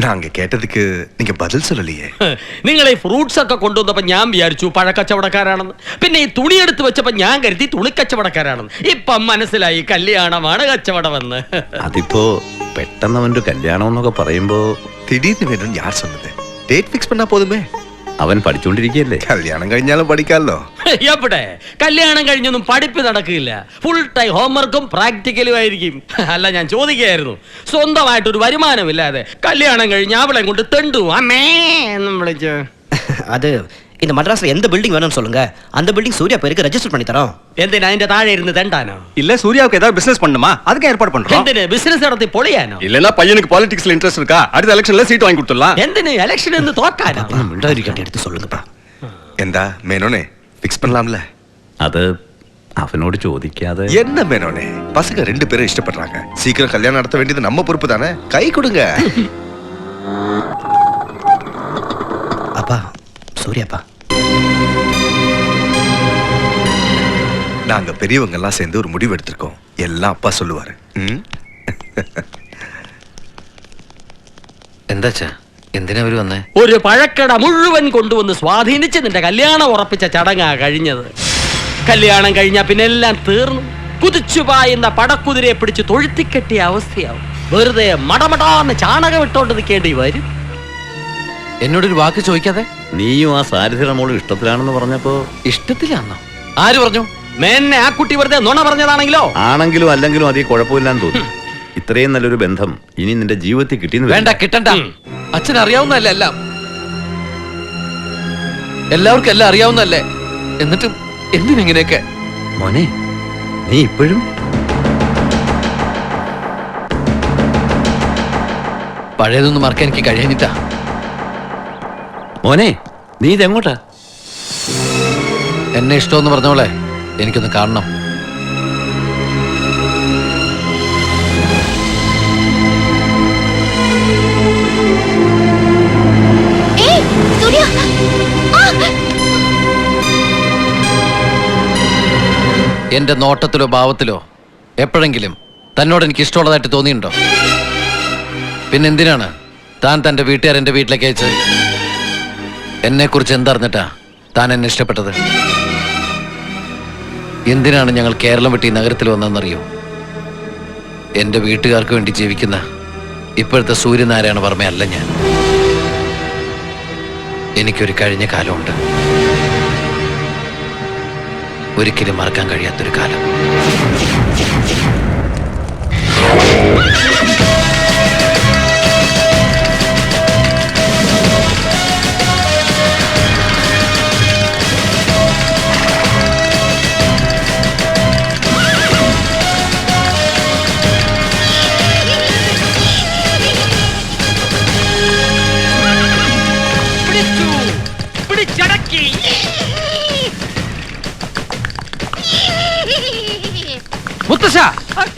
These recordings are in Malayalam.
நாங்க கேட்டதுக்கு நீங்க பதில் சொல்லலையே. നിങ്ങൾ ഈ ഫ്രൂട്ട്സ് ഒക്കെ കൊണ്ടുവന്നപ്പോ ഞാൻ വിചാരിച്ചു പഴക്കച്ചവടക്കാരാണെന്ന്. പിന്നെ ഈ തുണി എടുത്ത് വെച്ചപ്പോ ഞാൻ കരുതി തുണിക്കച്ചവടക്കാരാണെന്ന്. ഇപ്പം മനസ്സിലായി കല്യാണമാണ് കച്ചവടമെന്ന്. അതിപ്പോ പെട്ടെന്ന് അവന്റെ കല്യാണം എന്നൊക്കെ പറയുമ്പോ திடீர்னு வேணும்னு யார் சொன்னது? டேட் ஃபிக்ஸ் பண்ணா போதுமே. അവൻ പഠിച്ചുകൊണ്ടിരിക്കുകയല്ലേ. കല്യാണം കഴിഞ്ഞാലും പഠിക്കാമല്ലോ. എവിടെ കല്യാണം കഴിഞ്ഞൊന്നും പഠിപ്പ് നടക്കില്ല. ഫുൾ ടൈം ഹോംവർക്കും പ്രാക്ടിക്കലും ആയിരിക്കും. അല്ല, ഞാൻ ചോദിക്കുകയായിരുന്നു, സ്വന്തമായിട്ടൊരു വരുമാനമില്ലാതെ കല്യാണം കഴിഞ്ഞ് അവളെ കൊണ്ട് തെണ്ടു അമ്മേ എന്നും വിളിച്ചു. அது இந்த மദ്രാസിൽ എന്ത് ബിൽഡിംഗ് വേണമെന്ന് சொல்லுங்க. அந்த பில்டிங் சூர்யா பேருக்கு ரெஜிஸ்டர் பண்ணி தரோம். എന്തിനാ അതിന്റെ താഴെ ഇരുന്ന് തെണ്ടാനോ? இல்ல சூர்யாவுக்கு ஏதாவது பிசினஸ் பண்ணுமா, அதுக்கு ஏற்பாடு பண்றோம். എന്തിന് ബിസിനസ് നടത്തി പൊളിയാനോ? இல்லனா பையனுக்கு பாலிடிக்ஸ்ல இன்ட்ரஸ்ட் இருக்கா, அடுத்த எலெக்ஷன்ல சீட் வாங்கி கொடுத்துடலாம். എന്തിന് ഇലക്ഷൻ എന്ന് തോക്കാനോ? மிண்டாரிக்கிட்ட எடுத்து சொல்லுங்கப்பா. എന്താ മേനോനെ, ഫിക്സ് பண்ணலாம்ல? അത് അവനോട് ചോദിക്കാതെ. என்ன மேனோனே, பசங்க 2 பேரும் இஷ்டப்படுறாங்க. சீக்கிரம் கல்யாணம் நடத்த வேண்டியது நம்ம பொறுப்பு தானே. கை கொடுங்க. அப்பா, சூர்யாப்பா, நாங்க பெரியவங்க எல்லாம் சேர்ந்து ஒரு முடிவு எடுத்திருக்கோம். எல்லாம் அப்பா சொல்லுவாரு. എന്താച്ചാ, എന്തിനാ അവര് വന്നേ? ഒരു പഴക്കട മുഴുവൻ കൊണ്ടുവന്ന് സ്വാധീനിച്ച് നിന്റെ കല്യാണം ഉറപ്പിച്ച ചടങ്ങാ കഴിഞ്ഞത്. കല്യാണം കഴിഞ്ഞാ പിന്നെ എല്ലാം തീർന്നു. കുതിച്ചു പായുന്ന പടക്കുതിരയെ പിടിച്ച് തൊഴുത്തിക്കെട്ടിയ അവസ്ഥയാവും. വെറുതെ മടമടാന്ന് ചാണകം ഇട്ടോണ്ട് നിൽക്കേണ്ടി വരും. എന്നോടൊരു വാക്ക് ചോദിക്കാതെ? നീയും ആ സാരിധിയുടെ മോളും ഇഷ്ടത്തിലാണെന്ന് പറഞ്ഞപ്പോ. ഇഷ്ടത്തിലാണോ? ആര് പറഞ്ഞു? മേന്നെ ആ കുട്ടി വെറുതെ നുണ പറഞ്ഞതാണെങ്കിലോ? ആണെങ്കിലും അല്ലെങ്കിലും അതീ കുഴപ്പമില്ലാന്ന് തോന്നുന്നു. ഇത്രയും നല്ലൊരു ബന്ധം ഇനി നിന്റെ ജീവിതത്തിൽ കിട്ടിയെന്ന് വേണ്ട, കിട്ടണ്ട. അച്ഛൻ അറിയാവുന്നതല്ലേ എല്ലാം. എല്ലാവർക്കും എല്ലാം അറിയാവുന്നതല്ലേ. എന്നിട്ടും എന്തിനെങ്ങനെയൊക്കെ? മോനെ, നീ ഇപ്പോഴും പഴയതൊന്നും മറക്കാൻ എനിക്ക് കഴിയാഞ്ഞിട്ടാ. മോനെ, നീ ഇതെങ്ങോട്ടാ? എന്നെ ഇഷ്ടമെന്ന് പറഞ്ഞോളെ, എനിക്കൊന്ന് കാണണം. എന്റെ നോട്ടത്തിലോ ഭാവത്തിലോ എപ്പോഴെങ്കിലും തന്നോട് എനിക്ക് ഇഷ്ടമുള്ളതായിട്ട് തോന്നിയിട്ടുണ്ടോ? പിന്നെന്തിനാണ് താൻ തന്റെ വീട്ടുകാരെന്റെ വീട്ടിലേക്ക് അയച്ചത്? എന്നെക്കുറിച്ച് എന്തറിഞ്ഞിട്ടാ താൻ എന്നെ ഇഷ്ടപ്പെട്ടത്? എന്തിനാണ് ഞങ്ങൾ കേരളം വിട്ട് ഈ നഗരത്തിൽ വന്നതെന്നറിയോ? എൻ്റെ വീട്ടുകാർക്ക് വേണ്ടി ജീവിക്കുന്ന ഇപ്പോഴത്തെ സൂര്യനാരായണ വർമ്മയല്ല ഞാൻ. എനിക്കൊരു കഴിഞ്ഞ കാലമുണ്ട്, ഒരിക്കലും മറക്കാൻ കഴിയാത്തൊരു കാലം.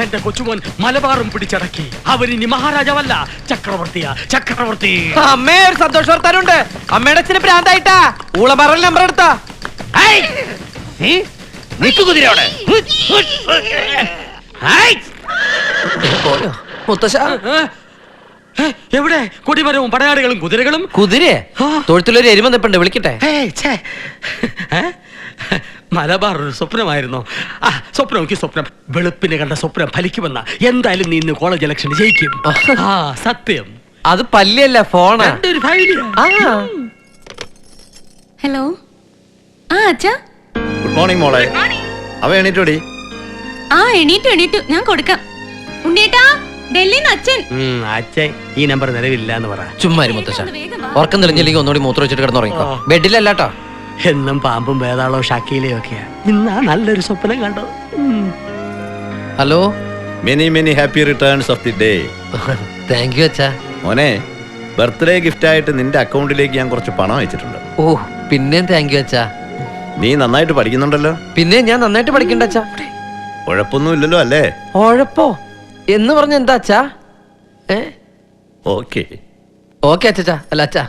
എന്റെ കൊച്ചുമോൻ മലബാറും പിടിച്ചടക്കി. അവരിനി മഹാരാജാവല്ല, ചക്രവർത്തിയാ, ചക്രവർത്തി. അമ്മേ, ഒരു സന്തോഷ വർത്താനുണ്ട്. അമ്മയുടെ അച്ഛന് ഭ്രാന്തായിട്ടാ. ഊളമറൽ നമ്പർ എടുത്താ. കുതിരയോടെ മുത്തശ്ശ, എവിടെ കൊടിമരവും പടയാളികളും കുതിരകളും? കുതിരയെ തൊഴുത്തിലൊരു എരുമ നിപ്പുണ്ട്, വിളിക്കട്ടെ? മലബാർ ഒരു സ്വപ്നമായിരുന്നു. സ്വപ്നം നോക്കി, സ്വപ്നം വെളുപ്പിനെ കണ്ട സ്വപ്നം ഫലിക്കുമെന്ന. എന്തായാലും നീ ഇന്ന് കോളേജ് ഇലക്ഷൻ ജയിക്കും. സത്യം. അത് പല്ലിയല്ല, ഫോണാ. ഹലോ. അച്ഛാ, ഗുഡ് മോർണിംഗ് മോളെ. അവ എണീറ്റോടി? എണീറ്റു, ഞാൻ കൊടുക്കാം. ഉണ്ണീട്ടാ, ഡൽഹിന്ന് അച്ഛൻ. അച്ഛൻ ഈ നമ്പർ നിലവില്ല എന്ന് പറ. ചുമ്മാരി മുത്തശ്ശ, ഉറക്കം തെളിഞ്ഞില്ലെങ്കിൽ ഒന്നുകൂടി മൂത്രം വെച്ചിട്ട് കിടന്നുറങ്ങിക്കോ. ബെഡിലല്ലാട്ടോ. എന്നും പാമ്പും വേതാളോ ഷാക്കിയിലെയോ ഒക്കെയാ. ഇന്നാ നല്ലൊരു സ്വപ്നം കണ്ടത്. Hello. Many many happy returns of the day. Thank you അച്ഛാ. മോനെ, ബർത്ത്ഡേ ഗിഫ്റ്റ് ആയിട്ട് നിന്റെ അക്കൗണ്ടിലേക്ക് ഞാൻ കുറച്ച് പണം അയച്ചിട്ടുണ്ട്. ഓ, പിന്നെയും താങ്ക് യു അച്ഛാ. നീ നന്നായിട്ട് പഠിക്കുന്നുണ്ടല്ലോ. പിന്നെ ഞാൻ നന്നായിട്ട് പഠിക്കണ്ട അച്ഛാ. ഉഴപ്പൊന്നും അല്ലേ? ഉഴപ്പോ എന്ന് പറഞ്ഞ എന്താ അച്ഛാ? ഓക്കെ ഓക്കെ അച്ഛാ. അല്ല അച്ഛാ,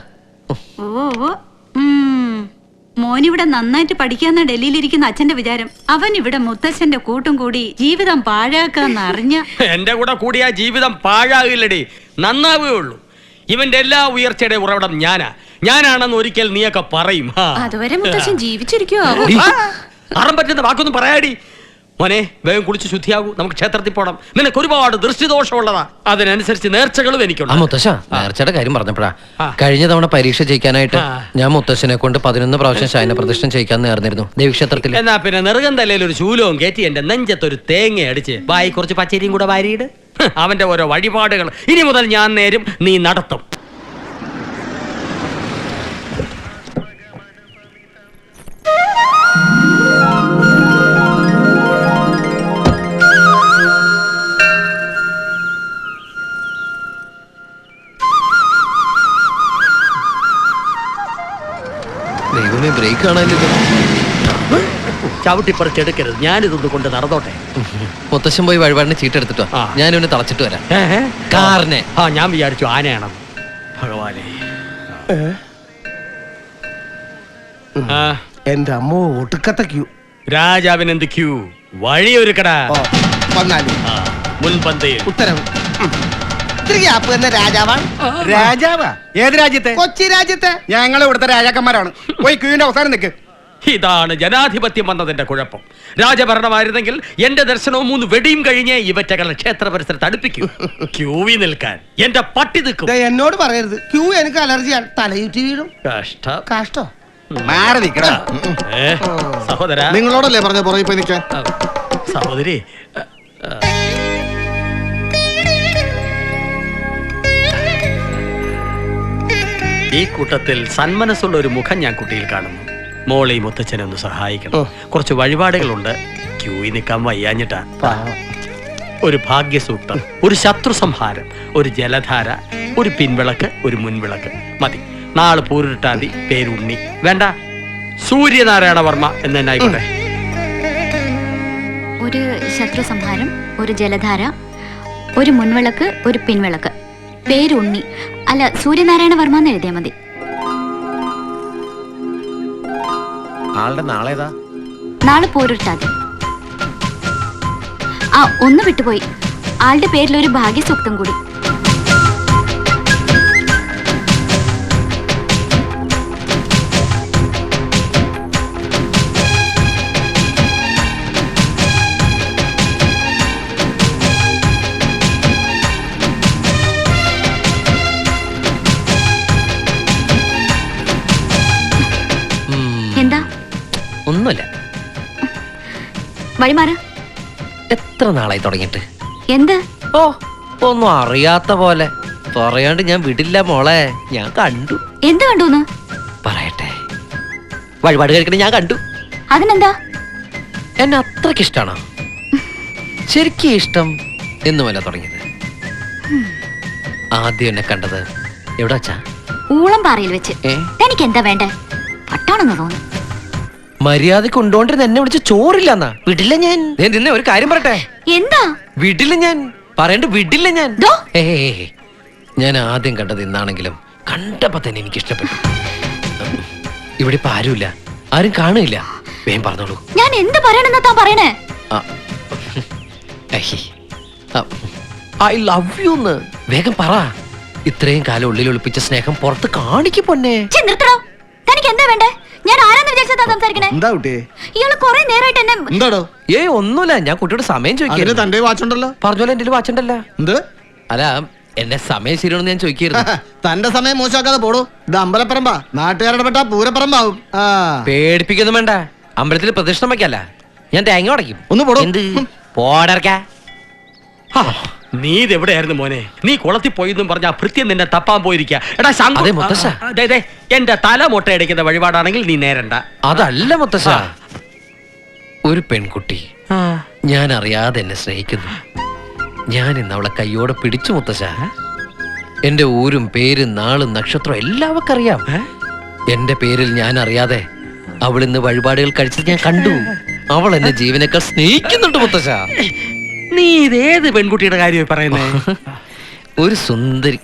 മോനിവിടെ നന്നായിട്ട് പഠിക്കാന്ന ഡൽഹിയിലിരിക്കുന്ന അച്ഛന്റെ വിചാരം. അവൻ ഇവിടെ മുത്തച്ഛന്റെ കൂട്ടും കൂടി ജീവിതം പാഴാക്കാന്ന് അറിഞ്ഞ. എന്റെ കൂടെ കൂടിയാ ജീവിതം പാഴാകില്ലടി, നന്നാവുകയുള്ളൂ. ഇവന്റെ എല്ലാ ഉയർച്ചയുടെ ഉറവിടം ഞാനാണെന്ന് ഒരിക്കൽ നീയൊക്കെ പറയും. അതുവരെ മുത്തശ്ശൻ ജീവിച്ചിരിക്കുവോ? അറം പറ്റുന്ന വാക്കൊന്നും പറയാടി. മോനെ, വേഗം കുളിച്ച് ശുദ്ധിയാകൂ, നമുക്ക് ക്ഷേത്രത്തിൽ പോകണം. നിനക്ക് ഒരുപാട് ദൃഷ്ടിദോഷമുള്ളതാ, അതിനനുസരിച്ച് നേർച്ചകളും എനിക്കുണ്ട്. മുത്തശ്ശ നേർച്ചയുടെ കാര്യം പറഞ്ഞപ്പോഴാ കഴിഞ്ഞ തവണ പരീക്ഷ ജയിക്കാനായിട്ട് ഞാൻ മുത്തശ്ശനെ കൊണ്ട് 11 പ്രാവശ്യം ശയന പ്രതിഷ്ഠ ചെയ്യിക്കാൻ നേർന്നിരുന്നു ദേവീക്ഷേത്രത്തിൽ. എന്നാ പിന്നെ നെറുകം തലയിൽ ഒരു ശൂലവും കയറ്റി എന്റെ നെഞ്ചത്തൊരു തേങ്ങ അടിച്ച് വായി കുറച്ച് പച്ചരിയും കൂടെ വാരിയിട്. അവന്റെ ഓരോ വഴിപാടുകൾ ഇനി മുതൽ ഞാൻ നേരും, നീ നടത്തും. ദൈവമേ, ബ്രേക്ക് കാണാനില്ല. ചവിട്ടിപ്പറിച്ചെടുക്കരുത്, ഞാനിതൊന്ന് കൊണ്ട് നടന്നോട്ടെ. മുത്തശ്ശൻ പോയി വഴിപാടിന് ചീട്ടെടുത്തിട്ടോ ഞാൻ ഇവനെ തളച്ചിട്ട് വരാം. കാറിനെ ഞാൻ വിചാരിച്ചു ആനയാണെന്ന്. ഭഗവാനെ, എന്റെ അമ്മോ, ഒട്ടുക്കത്തെ ക്യൂ. രാജാവിനെന്ത് ക്യൂ? വഴിയൊരുക്കടാ. വന്നാലും മുൻപന്തയിൽ ഉത്തരവ്. ഇത്തിരി ഗ്യാപ്പ് എന്ന രാജാവാണ്. രാജാവാ? ഏത് രാജ്യത്തെ? കൊച്ചി രാജ്യത്തെ. ഞങ്ങൾ ഇവിടുത്തെ രാജാക്കന്മാരാണ്. പോയി ക്യൂവിന്റെ അവസാനം നിൽക്ക്. ഇതാണ് ജനാധിപത്യം വന്നതിന്റെ കുഴപ്പം. രാജഭരണമായിരുന്നെങ്കിൽ എന്റെ ദർശനവും 3 വെടിയും കഴിഞ്ഞ് ഇവറ്റകളെ ക്ഷേത്ര പരിസരത്ത് അടുപ്പിക്കൂ. ക്യൂവിൽ നിൽക്കാൻ എന്റെ പട്ടി നിൽക്കും. എന്നോട് പറയരുത്, ക്യൂ എനിക്ക് അലർജിയാണ്, തലയുറ്റി വീഴും. കഷ്ടം. കഷ്ടോ? മാറി നിൽക്കടാ. സഹോദര, നിങ്ങളോടല്ലേ പറഞ്ഞ പുറകെ പോയി നിൽക്കാൻ. സഹോദരി, ഈ കൂട്ടത്തിൽ സന്മനസ്സുള്ള ഒരു മുഖം ഞാൻ കുട്ടിയിൽ കാണുന്നു. മോളെ മുത്തച്ഛനെ ഒന്ന് സഹായിക്കണം. കുറച്ച് വഴിപാടുകളുണ്ട്, ക്യൂയിൽ നിൽക്കാൻ വയ്യാഞ്ഞിട്ടാ. ഒരു ഭാഗ്യസൂക്തം, ഒരു ശത്രു സംഹാരം, ഒരു ജലധാര, ഒരു പിൻവിളക്ക്, ഒരു മുൻവിളക്ക് മതി. നാളെ പൂരിട്ടാതി, പേരുണ്ണി വേണ്ട, സൂര്യനാരായണ വർമ്മ എന്ന് തന്നെ ആയിക്കോട്ടെ. ഒരു ശത്രു സംഹാരം, ഒരു ജലധാര, ഒരു മുൻവിളക്ക്, ഒരു പിൻവിളക്ക്, പേരുണ്ണി. അല്ല, സൂര്യനാരായണ വർമ്മ എന്ന് എഴുതിയാൽ മതി. ആളുടെ നാളേതാ? നാളെ പോരിട്ടാതി. ആ, ഒന്ന് വിട്ടുപോയി, ആളുടെ പേരിൽ ഒരു ഭാഗ്യസൂക്തം കൂടി. എന്താ? ഒന്നുമില്ല. വഴിമാറ്. എത്ര നാളായി തുടങ്ങിയിട്ട്? എന്ത്? ഓ, ഒന്നും അറിയാത്ത പോലെ പറയാണ്ട് ഞാൻ വിടില്ല മോളെ. ഞാൻ കണ്ടു. എന്ത് കണ്ടൂന്ന്? പറയട്ടെ, വഴിപാട് കഴിക്കണ ഞാൻ കണ്ടു. അതിനെന്താ? എന്നെ അത്രയ്ക്ക് ഇഷ്ടാണോ? ശരിക്കും ഇഷ്ടം എന്നുമല്ല തുടങ്ങിയത്. ആദ്യം എന്നെ കണ്ടത് എവിടെ വെച്ചാ? ഊളംപാറയിൽ വെച്ച്. എനിക്ക് എന്താ വേണ്ടേ? പട്ടാണെന്ന് തോന്നുന്നു. മര്യാദ കൊണ്ടോണ്ടിരുന്ന എന്നെ വിളിച്ച് ചോറില്ലെന്നാ. വിടില്ല ഞാൻ. നിന്നെ ഒരു കാര്യം പറയട്ടെ. എന്താ? വിടില്ല ഞാൻ. പറയണ്ട, വിടില്ല ഞാൻ. ദോ. ഞാൻ ആദ്യം കണ്ടത് ഇന്നാണെങ്കിലും കണ്ടപ്പോ തന്നെ എനിക്ക് ഇഷ്ടപ്പെട്ടു. ഇവിടെ ഇപ്പൊ ആരുമില്ല, ആരും കാണില്ല. വേഗം പറഞ്ഞോളൂ. ഞാൻ എന്ത് പറയണെന്നാ താൻ പറയണേ? ഐ ലവ് യു എന്ന് വേഗം പറ. ഇത്രയും കാലം ഉള്ളിൽ ഒളിപ്പിച്ച സ്നേഹം പുറത്ത് കാണിക്ക് പൊന്നെ. നിർത്തണോ? തനിക്ക് എന്താ വേണ്ടേ? ഞാൻ ആരാന്ന് വിചാരിച്ചാ സംസാരിക്കണേ? എന്താ കുട്ടിയെ? ഇയാള് കൊറേ നേരമായിട്ട് എന്നെ. എന്താടോ? ഒന്നുമില്ല, ഞാൻ കുട്ടിയോട് സമയം ചോദിക്കുന്നു. തന്റെ വാച്ചുണ്ടല്ലോ. പറഞ്ഞോലെ എന്റെ വാച്ചുണ്ടല്ലോ. എന്ത്? അല്ല, എന്നെ സമയം ശരിയാണെന്ന് ഞാൻ ചോദിക്കായിരുന്നു. തന്റെ സമയം മോശമാക്കാതെ പോടൂ. ഇത് അമ്പലപ്പറമ്പാ, നാട്ടുകാരുടെ പെട്ട പൂരപ്പറമ്പാവും. പേടിപ്പിക്കൊന്നും വേണ്ട. അമ്പലത്തിൽ പ്രദക്ഷിണം വയ്ക്കല്ല, ഞാൻ തേങ്ങ ഉടയ്ക്കും. ഒന്ന് പോടൂ. എന്ത് പോടർക്കാ? നീ ഇതെവിടെയായിരുന്നു മോനെ? നീ കുളത്തിൽ പോയെന്നും പറഞ്ഞ ഭൃത്യം നിന്നെ തപ്പാൻ പോയിരിക്കുക. എടാ അതെ മുത്തശ്ശ. എന്റെ തല മുട്ടയടിക്കുന്ന വഴിപാടാണെങ്കിൽ നീ നേരണ്ട. അതല്ല മുത്തശ്ശ, ഒരു പെൺകുട്ടി ഞാൻ അറിയാതെ എന്നെ സ്നേഹിക്കുന്നു. ഞാൻ ഇന്ന് അവളെ കയ്യോടെ പിടിച്ചു മുത്തശ്ശ. എന്റെ ഊരും പേരും നാളും നക്ഷത്രം എല്ലാവർക്കും അറിയാം. എന്റെ പേരിൽ ഞാൻ അറിയാതെ അവൾ ഇന്ന് വഴിപാടുകൾ കഴിച്ചത് ഞാൻ കണ്ടു. അവൾ എന്നെ ജീവനേക്കാൾ സ്നേഹിക്കുന്നുണ്ട് മുത്തശ്ശ. നീ ഇതേത് പെൺകുട്ടിയുടെ കാര്യമായി പറയുന്നേ? ഒരു സുന്ദരി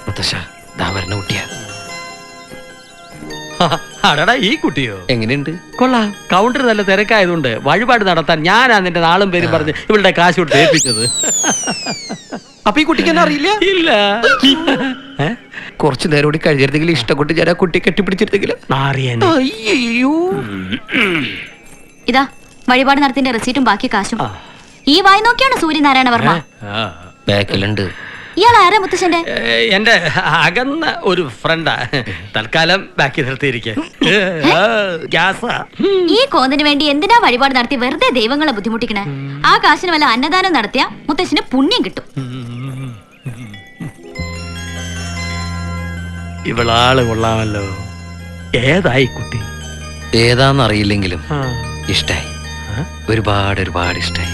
മുത്തശ്ശ, ദാ വരണ കുട്ടിയാ. അടടാ ഈ കുട്ടിയോ എങ്ങനെയുണ്ട്? കൊള്ളാം. കൗണ്ടർ നല്ല തിരക്കായതുകൊണ്ട് വഴിപാട് നടത്താൻ ഞാനാ നിന്റെ നാളും പേരും പറഞ്ഞ് ഇവളുടെ കാശ് കൊടുത്ത് ഏൽപ്പിച്ചത്. അപ്പൊ ഈ കുട്ടിക്ക് എന്നെ അറിയില്ല? ഇല്ല. കുറച്ചു നേരം കൂടി കഴിയരുതെങ്കിൽ ഇഷ്ടപ്പെട്ട് ഞാൻ ആ കുട്ടിയെ കെട്ടിപ്പിടിച്ചിരുന്നെങ്കിൽ. നാറിയനെ. അയ്യോ, ഇതാ വഴിപാട് നടത്തിന്റെ റെസീറ്റും ബാക്കി കാശും. ഈ വായി നോക്കിയാണ് സൂര്യനാരായണ വർമ്മ. ബാക്കിലുണ്ട്. ഇയാൾ ആരാ മുത്തശ്ശന്റെ? എന്റെ അകന്ന ഒരു ഫ്രണ്ടാ. തൽക്കാലം ബാക്കി നിർത്തിയിരിക്കെ. ഈ കോന്നിന് വേണ്ടി എന്തിനാ വഴിപാട് നടത്തി വെറുതെ ദൈവങ്ങളെ ബുദ്ധിമുട്ടിക്കണേ? ആ കാശിന് വല്ല അന്നദാനം നടത്തിയ മുത്തശ്ശന് പുണ്യം കിട്ടും. ഇവളാള് കൊള്ളാമല്ലോ. ഏതായി കുട്ടി? ഏതാന്നറിയില്ലെങ്കിലും ഇഷ്ടായി, ഒരുപാട് ഒരുപാട് ഇഷ്ടായി.